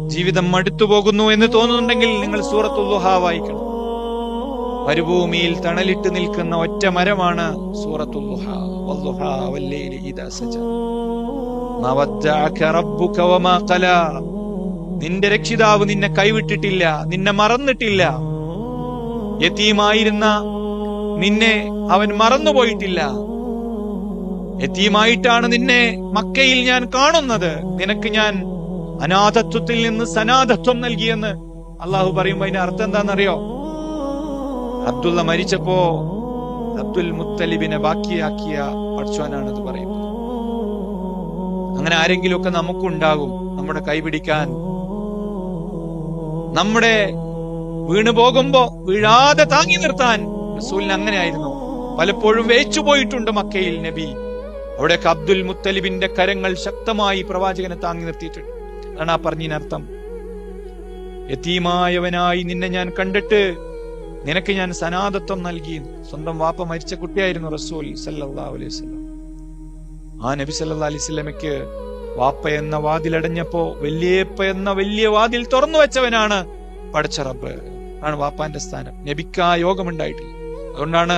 ജീവിതം മടുത്തു പോകുന്നു എന്ന് തോന്നുന്നുണ്ടെങ്കിൽ നിങ്ങൾ സൂറത്തുൽ ദുഹാ വായിക്കണം. മരുഭൂമിയിൽ തണലിട്ട് നിൽക്കുന്ന ഒറ്റ മരമാണ് സൂറത്തുൽ ദുഹാ. വദ്ദുഹാ വല്ലൈലി ഇദാ സജ മാ വദ്ദഅക റബ്ബുക വമാ ഖലാ. നിന്റെ രക്ഷിതാവ് നിന്നെ കൈവിട്ടിട്ടില്ല, നിന്നെ മറന്നിട്ടില്ല. യതീമായിരുന്ന നിന്നെ അവൻ മറന്നുപോയിട്ടില്ല. യതീമായിട്ടാണ് നിന്നെ മക്കയിൽ ഞാൻ കാണുന്നത്. നിനക്ക് ഞാൻ അനാഥത്വത്തിൽ നിന്ന് സനാഥത്വം നൽകിയെന്ന് അള്ളാഹു പറയുമ്പോ അതിന്റെ അർത്ഥം എന്താണെന്നറിയോ? അബ്ദുള്ള മരിച്ചപ്പോ അബ്ദുൽ മുത്തലിബിനെ ബാക്കിയാക്കിയ പഠിച്ചവനാണിത് പറയുന്നത്. അങ്ങനെ ആരെങ്കിലുമൊക്കെ നമുക്കുണ്ടാകും നമ്മുടെ കൈപിടിക്കാൻ. നമ്മുടെ വീണു പോകുമ്പോ വീഴാതെ താങ്ങി നിർത്താൻ റസൂലിന് അങ്ങനെയായിരുന്നു. പലപ്പോഴും വേച്ചു പോയിട്ടുണ്ട് മക്കയിൽ നബി. അവിടെയൊക്കെ അബ്ദുൽ മുത്തലിബിന്റെ കരങ്ങൾ ശക്തമായി പ്രവാചകനെ താങ്ങി നിർത്തിയിട്ടുണ്ട്. അതാണ് ആ പറഞ്ഞതിനർത്ഥം. യതീമായവനായി നിന്നെ ഞാൻ കണ്ടിട്ട് നിനക്ക് ഞാൻ സനാഥത്വം നൽകി. സ്വന്തം വാപ്പ മരിച്ച കുട്ടിയായിരുന്നു റസൂൽ സല്ലല്ലാഹു അലൈഹി വസല്ലം. ആ നബി സല്ലല്ലാഹു അലൈഹി വസല്ലമയ്ക്ക് വാപ്പ എന്ന വാതിലടഞ്ഞപ്പോ വല്യേപ്പ എന്ന വലിയ വാതിൽ തുറന്നു വെച്ചവനാണ് പടച്ച റബ്ബ്. ആണ് വാപ്പാന്റെ സ്ഥാനം. നബിക്ക് ആ യോഗമുണ്ടായിട്ടില്ല. അതുകൊണ്ടാണ്